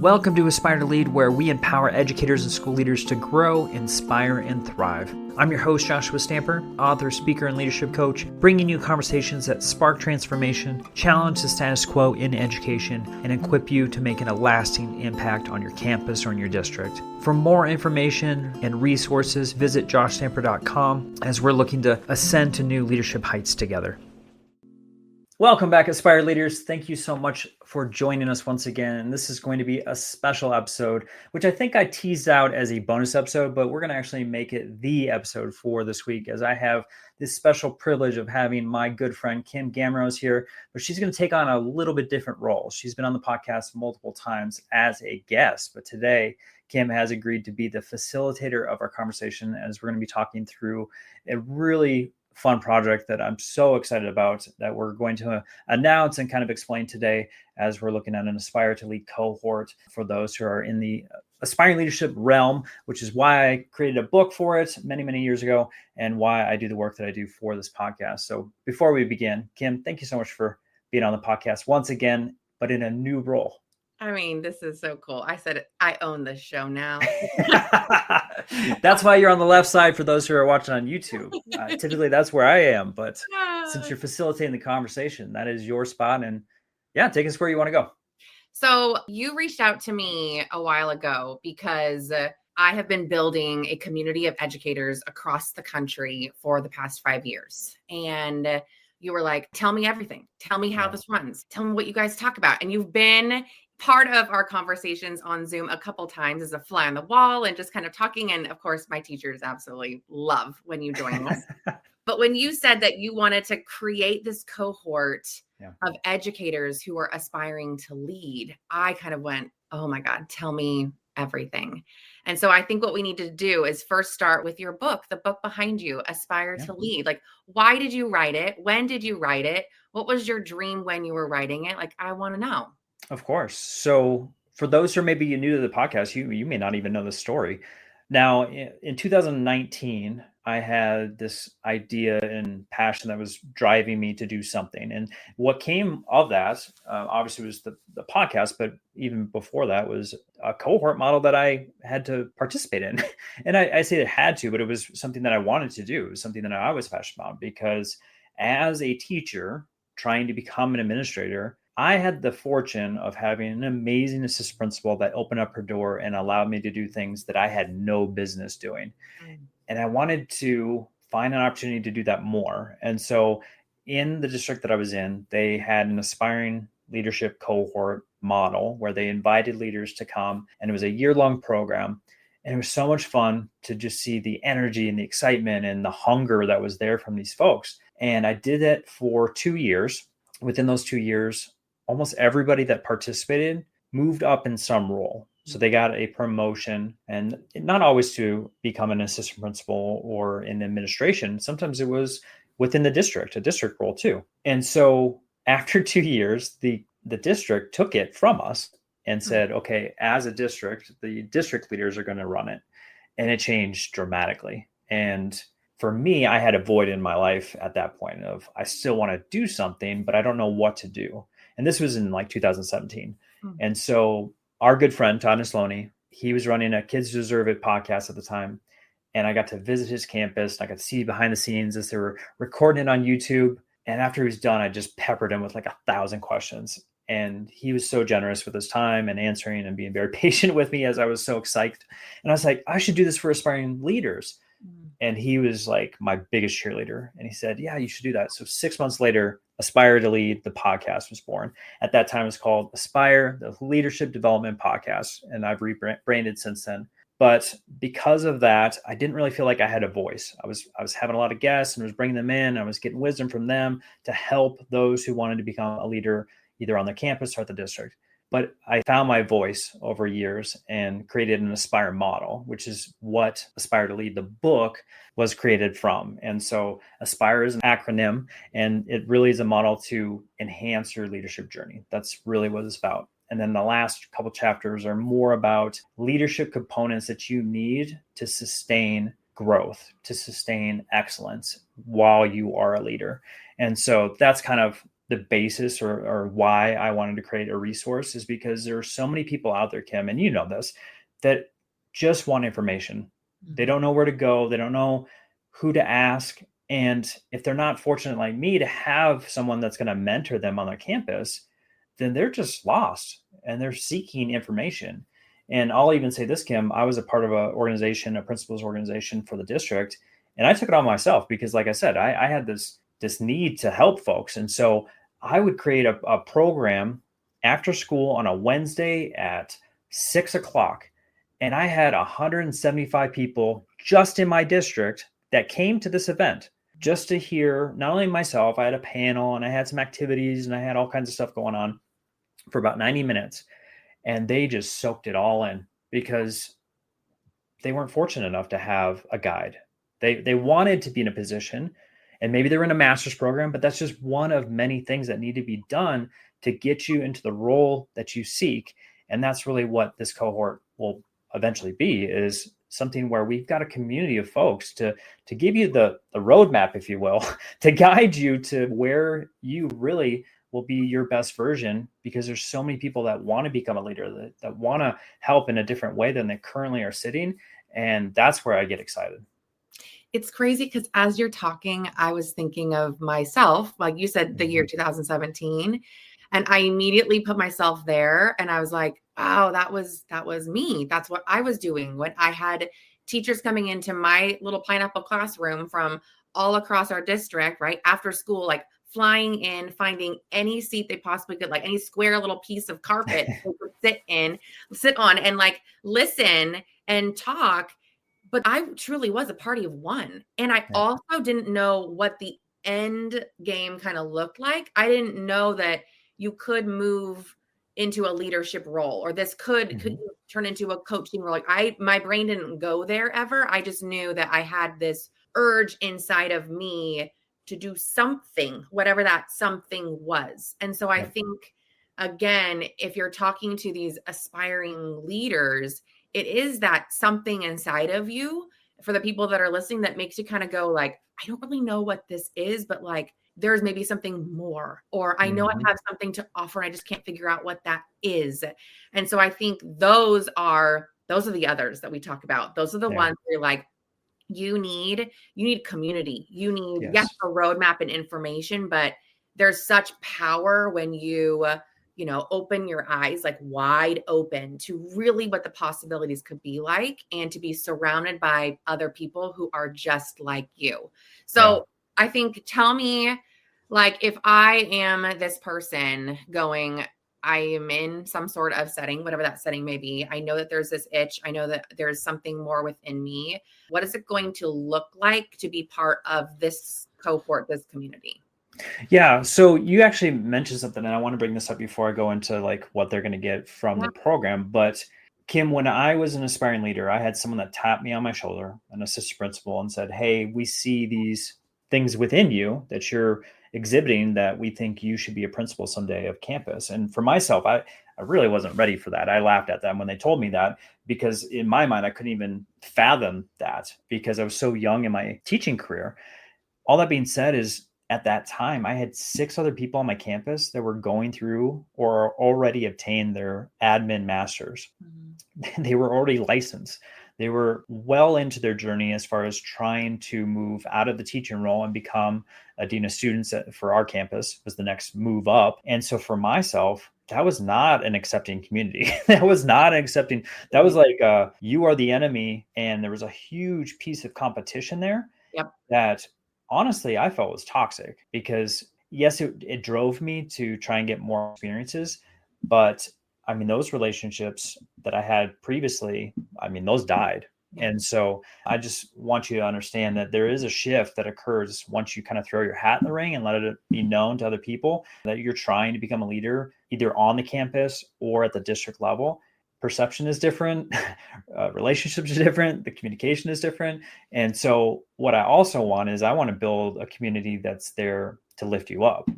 Welcome to Aspire to Lead, where we empower educators and school leaders to grow, inspire, and thrive. I'm your host, Joshua Stamper, author, speaker, and leadership coach, bringing you conversations that spark transformation, challenge the status quo in education, and equip you to make a lasting impact on your campus or in your district. For more information and resources, visit joshstamper.com as we're looking to ascend to new leadership heights together. Welcome back, Aspire Leaders. Thank you so much for joining us once again. This is going to be a special episode, which I think I teased out as a bonus episode, but we're going to actually make it the episode for this week, as I have this special privilege of having my good friend Kim Gameroz here, but she's going to take on a little bit different role. She's been on the podcast multiple times as a guest, but today Kim has agreed to be the facilitator of our conversation, as we're going to be talking through a really fun project that I'm so excited about that we're going to announce and kind of explain today, as we're looking at an Aspire to Lead cohort for those who are in the aspiring leadership realm, which is why I created a book for it many, many years ago, and why I do the work that I do for this podcast. So before we begin, Kim, thank you so much for being on the podcast once again, but in a new role. I mean, this is so cool. I said I own this show now. That's why you're on the left side for those who are watching on YouTube. Typically, that's where I am. But since you're facilitating the conversation, that is your spot. And yeah, take us where you want to go. So you reached out to me a while ago because I have been building a community of educators across the country for the past 5 years. And you were like, tell me everything. Tell me how this runs. Tell me what you guys talk about. And you've been part of our conversations on Zoom a couple times as a fly on the wall and just kind of talking. And of course, my teachers absolutely love when you join us. But when you said that you wanted to create this cohort of educators who are aspiring to lead, I kind of went, oh my God, tell me everything. And so I think what we need to do is first start with your book, the book behind you, Aspire to Lead. Like, why did you write it? When did you write it? What was your dream when you were writing it? Like, I want to know. Of course. So for those who are maybe new to the podcast, you may not even know the story. Now, in 2019, I had this idea and passion that was driving me to do something. And what came of that, obviously, was the podcast. But even before that was a cohort model that I had to participate in. And I say it had to, but it was something that I wanted to do. It was something that I was passionate about, because as a teacher trying to become an administrator, I had the fortune of having an amazing assistant principal that opened up her door and allowed me to do things that I had no business doing. And I wanted to find an opportunity to do that more. And so in the district that I was in, they had an aspiring leadership cohort model where they invited leaders to come, and it was a year-long program. And it was so much fun to just see the energy and the excitement and the hunger that was there from these folks. And I did it for 2 years. Within those 2 years, almost everybody that participated moved up in some role. So they got a promotion, and not always to become an assistant principal or in administration. Sometimes it was within the district, a district role too. And so after 2 years, the district took it from us and said, okay, as a district, the district leaders are going to run it. And it changed dramatically. And for me, I had a void in my life at that point of, I still want to do something, but I don't know what to do. And this was in like 2017. And so our good friend, Todd Neslony, he was running a Kids Deserve It podcast at the time. And I got to visit his campus. And I got to see behind the scenes as they were recording it on YouTube. And after he was done, I just peppered him with like 1,000 questions. And he was so generous with his time and answering and being very patient with me, as I was so excited. And I was like, I should do this for aspiring leaders. And he was like my biggest cheerleader. And he said, yeah, you should do that. So 6 months later, Aspire to Lead, the podcast, was born. At that time, it was called Aspire, the Leadership Development Podcast. And I've rebranded since then. But because of that, I didn't really feel like I had a voice. I was having a lot of guests and was bringing them in. I was getting wisdom from them to help those who wanted to become a leader, either on the campus or at the district. But I found my voice over years and created an Aspire model, which is what Aspire to Lead, the book, was created from. And so Aspire is an acronym, and it really is a model to enhance your leadership journey. That's really what it's about. And then the last couple chapters are more about leadership components that you need to sustain growth, to sustain excellence while you are a leader. And so that's kind of the basis or why I wanted to create a resource is because there are so many people out there, Kim, and you know this, that just want information. They don't know where to go. They don't know who to ask. And if they're not fortunate like me to have someone that's going to mentor them on their campus, then they're just lost and they're seeking information. And I'll even say this, Kim, I was a part of a principals organization for the district, and I took it on myself because, like I said, I had this need to help folks. And so I would create a program after school on a Wednesday at 6 o'clock. And I had 175 people just in my district that came to this event just to hear not only myself, I had a panel and I had some activities and I had all kinds of stuff going on for about 90 minutes. And they just soaked it all in because they weren't fortunate enough to have a guide. They wanted to be in a position, and maybe they're in a master's program, but that's just one of many things that need to be done to get you into the role that you seek. And that's really what this cohort will eventually be, is something where we've got a community of folks to give you the roadmap, if you will, to guide you to where you really will be your best version, because there's so many people that want to become a leader, that want to help in a different way than they currently are sitting. And that's where I get excited. It's crazy because as you're talking, I was thinking of myself, like you said, the year 2017, and I immediately put myself there, and I was like, wow, that was me. That's what I was doing when I had teachers coming into my little pineapple classroom from all across our district, right? After school, like flying in, finding any seat they possibly could, like any square little piece of carpet they could sit on and like listen and talk. But I truly was a party of one. And I also didn't know what the end game kind of looked like. I didn't know that you could move into a leadership role, or this could turn into a coaching role. Like my brain didn't go there ever. I just knew that I had this urge inside of me to do something, whatever that something was. And so I think, again, if you're talking to these aspiring leaders, it is that something inside of you, for the people that are listening, that makes you kind of go like, I don't really know what this is, but like there's maybe something more, or I know I have something to offer. I just can't figure out what that is. And so I think those are the others that we talk about. Those are the ones where you're like, you need community. You need, yes, a roadmap and information, but there's such power when you open your eyes like wide open to really what the possibilities could be like, and to be surrounded by other people who are just like you. So I think, tell me, like, if I am this person going, I am in some sort of setting, whatever that setting may be. I know that there's this itch. I know that there's something more within me. What is it going to look like to be part of this cohort, this community? Yeah. So you actually mentioned something, and I want to bring this up before I go into like what they're going to get from the program. But Kim, when I was an aspiring leader, I had someone that tapped me on my shoulder, an assistant principal, and said, hey, we see these things within you that you're exhibiting that we think you should be a principal someday of campus. And for myself, I really wasn't ready for that. I laughed at them when they told me that, because in my mind, I couldn't even fathom that because I was so young in my teaching career. All that being said is, at that time, I had 6 other people on my campus that were going through or already obtained their admin masters. They were already licensed. They were well into their journey as far as trying to move out of the teaching role and become a dean of students for our campus was the next move up. And so for myself, that was not an accepting community. That was like, you are the enemy. And there was a huge piece of competition there that honestly I felt was toxic, because yes, it drove me to try and get more experiences. But I mean, those relationships that I had previously, I mean, those died. And so I just want you to understand that there is a shift that occurs once you kind of throw your hat in the ring and let it be known to other people that you're trying to become a leader, either on the campus or at the district level. Perception is different, relationships are different, the communication is different. And so what I also want is I want to build a community that's there to lift you up,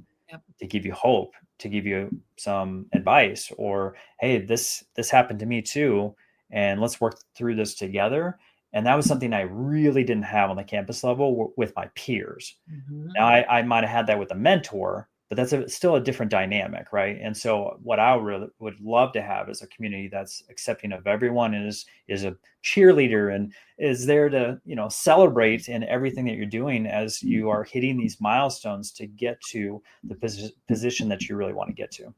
to give you hope, to give you some advice, or, hey, this happened to me too, and let's work through this together. And that was something I really didn't have on the campus level with my peers. Now, I might have had that with a mentor, but that's still a different dynamic, right? And so what I really would love to have is a community that's accepting of everyone, and is a cheerleader and is there to, celebrate in everything that you're doing as you are hitting these milestones to get to the position that you really want to get to.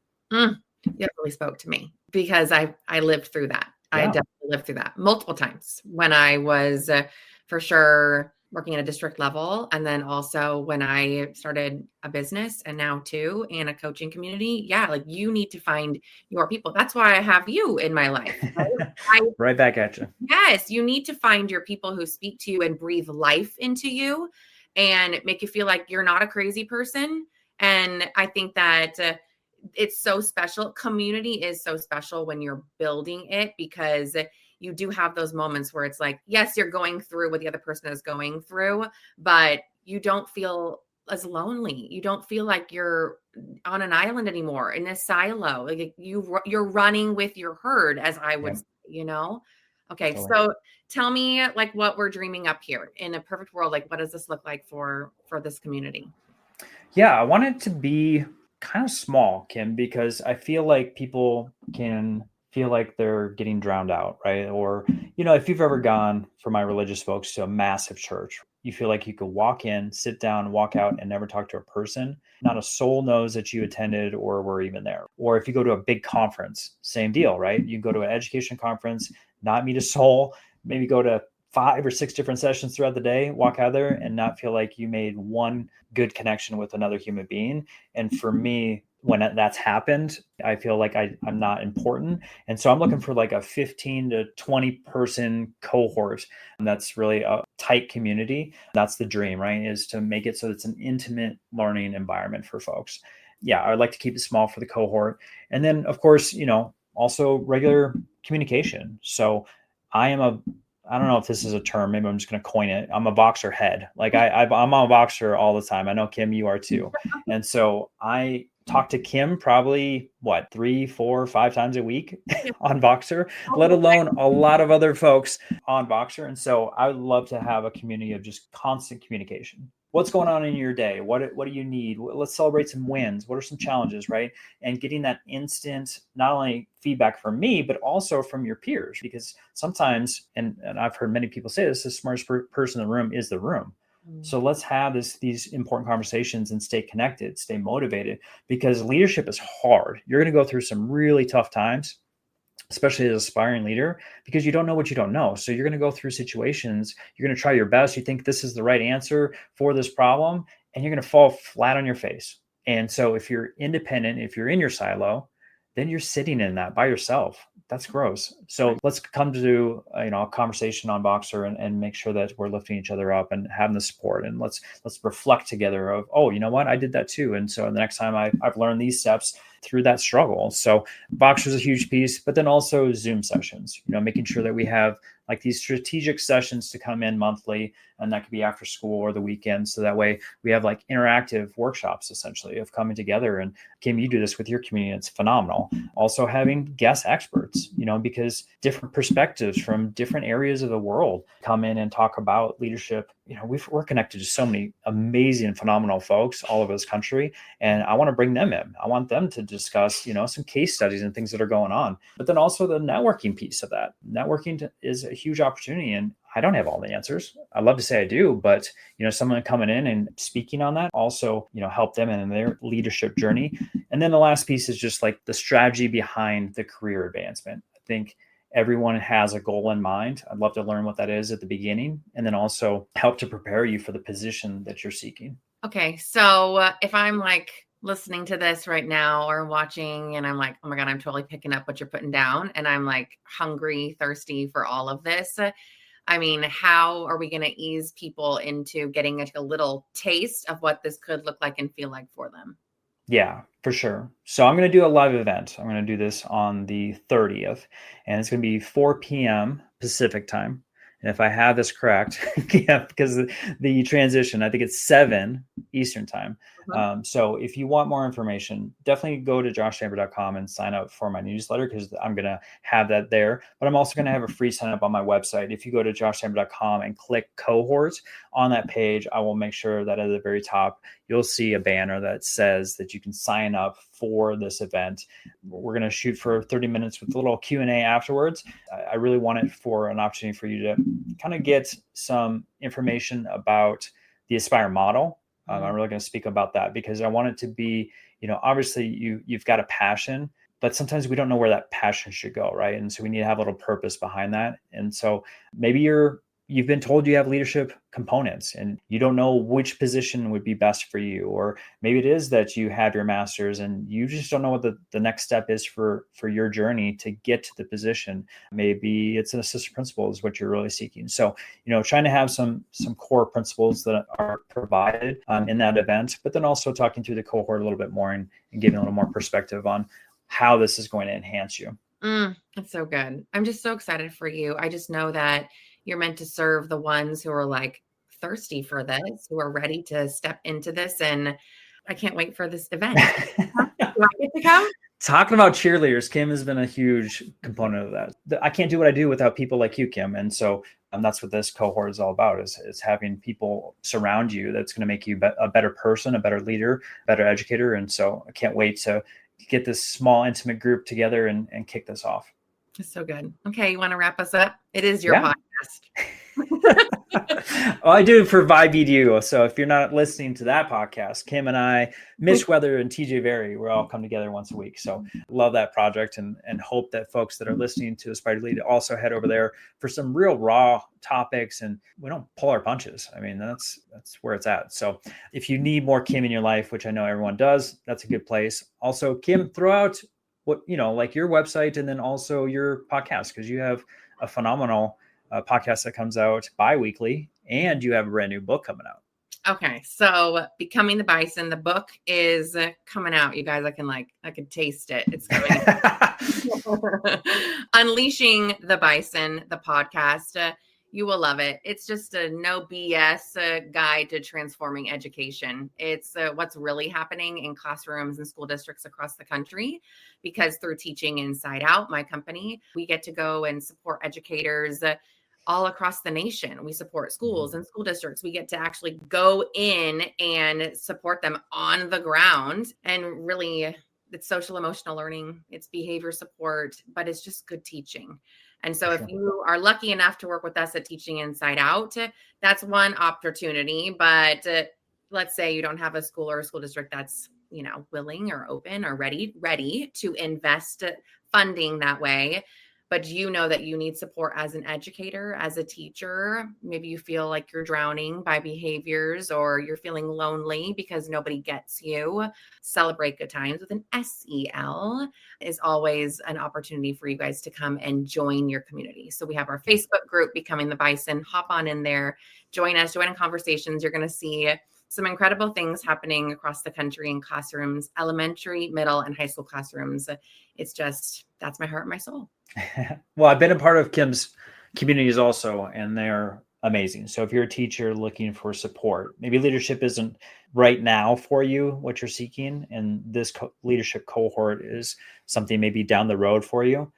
It really spoke to me because I lived through that. Yeah. I definitely lived through that multiple times when I was for sure working at a district level. And then also when I started a business and now too, and a coaching community. Yeah. Like you need to find your people. That's why I have you in my life. Right? Right back at you. Yes. You need to find your people who speak to you and breathe life into you and make you feel like you're not a crazy person. And I think that it's so special. Community is so special when you're building it, because you do have those moments where it's like, yes, you're going through what the other person is going through, but you don't feel as lonely. You don't feel like you're on an island anymore in a silo. Like you're running with your herd, as I would say, Okay. Totally. So tell me like what we're dreaming up here in a perfect world. Like, what does this look like for this community? Yeah, I want it to be kind of small, Kim, because I feel like people can feel like they're getting drowned out, right? Or, if you've ever gone, for my religious folks, to a massive church, you feel like you could walk in, sit down, walk out, and never talk to a person. Not a soul knows that you attended or were even there. Or if you go to a big conference, same deal, right? You go to an education conference, not meet a soul, maybe go to 5 or 6 different sessions throughout the day, walk out there and not feel like you made one good connection with another human being. And for me, when that's happened, I feel like I'm not important. And so I'm looking for like a 15 to 20 person cohort. And that's really a tight community. That's the dream, right? Is to make it so it's an intimate learning environment for folks. Yeah, I'd like to keep it small for the cohort. And then, of course, also regular communication. So I don't know if this is a term. Maybe I'm just going to coin it. I'm a boxer head. Like I'm a boxer all the time. I know, Kim, you are too. And so I talk to Kim probably 3, 4, 5 times a week on Boxer, let alone a lot of other folks on Boxer. And so I would love to have a community of just constant communication. What's going on in your day? What do you need? Let's celebrate some wins. What are some challenges, right? And getting that instant, not only feedback from me, but also from your peers, because sometimes, and I've heard many people say this, the smartest person in the room is the room. So let's have these important conversations and stay connected, stay motivated, because leadership is hard. You're going to go through some really tough times, especially as an aspiring leader, because you don't know what you don't know. So you're going to go through situations, you're going to try your best. You think this is the right answer for this problem, and you're going to fall flat on your face. And so if you're independent, if you're in your silo, then you're sitting in that by yourself. That's gross. So let's come to a conversation on Boxer and make sure that we're lifting each other up and having the support, and let's reflect together of, oh, you know what, I did that too. And so the next time I've learned these steps through that struggle. So Boxer is a huge piece, but then also Zoom sessions, making sure that we have like these strategic sessions to come in monthly, and that could be after school or the weekend. So that way we have like interactive workshops essentially of coming together. And Kim, you do this with your community. It's phenomenal. Also having guest experts, because different perspectives from different areas of the world come in and talk about leadership. We're connected to so many amazing and phenomenal folks all over this country. And I want to bring them in. I want them to discuss, some case studies and things that are going on. But then also the networking piece of that. Networking is a huge opportunity. And I don't have all the answers. I'd love to say I do, but someone coming in and speaking on that also, help them in their leadership journey. And then the last piece is just like the strategy behind the career advancement. I think everyone has a goal in mind. I'd love to learn what that is at the beginning, and then also help to prepare you for the position that you're seeking. Okay. So if I'm like listening to this right now or watching, and I'm like, oh my God, I'm totally picking up what you're putting down, and I'm like hungry, thirsty for all of this. I mean, how are we going to ease people into getting a little taste of what this could look like and feel like for them? Yeah, for sure. So I'm going to do a live event. I'm going to do this on the 30th, and it's going to be 4 p.m. Pacific time. And if I have this correct, yeah, because the transition, I think it's 7 Eastern time. So if you want more information, definitely go to joshchamber.com and sign up for my newsletter, because I'm going to have that there. But I'm also going to have a free sign up on my website. If you go to joshchamber.com and click cohort on that page, I will make sure that at the very top, you'll see a banner that says that you can sign up for this event. We're going to shoot for 30 minutes with a little Q&A afterwards. I really want it for an opportunity for you to kind of get some information about the Aspire model. I'm really going to speak about that, because I want it to be, obviously you've got a passion, but sometimes we don't know where that passion should go, right? And so we need to have a little purpose behind that. And so maybe you've been told you have leadership components and you don't know which position would be best for you. Or maybe it is that you have your master's and you just don't know what the next step is for your journey to get to the position. Maybe it's an assistant principal is what you're really seeking. So, trying to have some core principles that are provided in that event, but then also talking through the cohort a little bit more and giving a little more perspective on how this is going to enhance you. That's so good. I'm just so excited for you. I just know that you're meant to serve the ones who are like thirsty for this, who are ready to step into this. And I can't wait for this event. Do I get to come? Talking about cheerleaders, Kim has been a huge component of that. I can't do what I do without people like you, Kim. And so that's what this cohort is all about, is having people surround you that's going to make you a better person, a better leader, better educator. And so I can't wait to get this small, intimate group together and kick this off. That's so good. Okay, you want to wrap us up? It is your podcast. Well, I do for Vibe EDU. So if you're not listening to that podcast, Kim and I, Mitch Weather and TJ Very, we're all come together once a week. So love that project and hope that folks that are listening to Aspire to Lead also head over there for some real raw topics, and we don't pull our punches. I mean, that's where it's at. So if you need more Kim in your life, which I know everyone does, that's a good place. Also, Kim, throw out what, like your website and then also your podcast, because you have a phenomenal podcast that comes out bi-weekly, and you have a brand new book coming out. Okay. So Becoming the Bison, the book is coming out. You guys, I can taste it. It's coming. Unleashing the Bison, the podcast. You will love it. It's just a no BS guide to transforming education. It's what's really happening in classrooms and school districts across the country, because through Teaching Inside Out, my company, we get to go and support educators all across the nation. We support schools and school districts. We get to actually go in and support them on the ground. And really, it's social emotional learning, it's behavior support, but it's just good teaching. And so if you are lucky enough to work with us at Teaching Inside Out, that's one opportunity. But let's say you don't have a school or a school district that's, willing or open or ready to invest funding that way. But you know that you need support as an educator, as a teacher. Maybe you feel like you're drowning by behaviors, or you're feeling lonely because nobody gets you. SELebrate Good Times with an SEL is always an opportunity for you guys to come and join your community. So we have our Facebook group, Becoming the Bison. Hop on in there, join us, join in conversations. You're going to see some incredible things happening across the country in classrooms, elementary, middle, and high school classrooms. It's just, that's my heart and my soul. Well, I've been a part of Kim's communities also, and they're amazing. So if you're a teacher looking for support, maybe leadership isn't right now for you, what you're seeking, and this leadership cohort is something maybe down the road for you,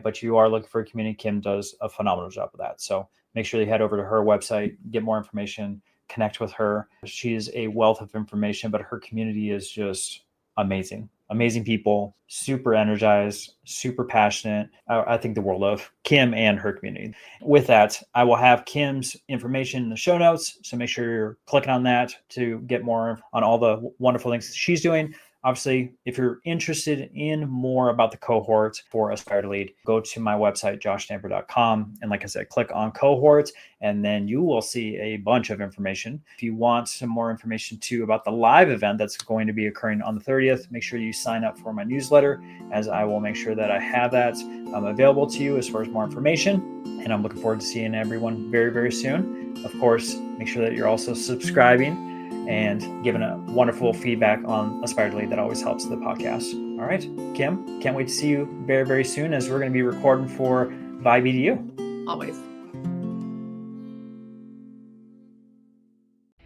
but you are looking for a community, Kim does a phenomenal job of that. So make sure you head over to her website, get more information, connect with her. She is a wealth of information, but her community is just amazing. Amazing people, super energized, super passionate. I think the world of Kim and her community. With that, I will have Kim's information in the show notes. So make sure you're clicking on that to get more on all the wonderful things she's doing. Obviously, if you're interested in more about the cohort for Aspire to Lead, go to my website, joshchamber.com. And like I said, click on cohort, and then you will see a bunch of information. If you want some more information too about the live event that's going to be occurring on the 30th, make sure you sign up for my newsletter, as I will make sure that I have that available to you as far as more information. And I'm looking forward to seeing everyone very, very soon. Of course, make sure that you're also subscribing and giving a wonderful feedback on Aspire to Lead. That always helps the podcast. All right, Kim, can't wait to see you very, very soon, as we're going to be recording for Vibe EDU. Always.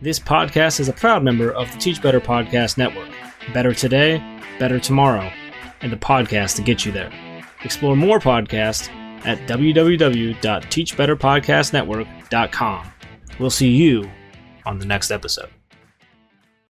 This podcast is a proud member of the Teach Better Podcast Network. Better today, better tomorrow, and the podcast to get you there. Explore more podcasts at www.teachbetterpodcastnetwork.com. We'll see you on the next episode.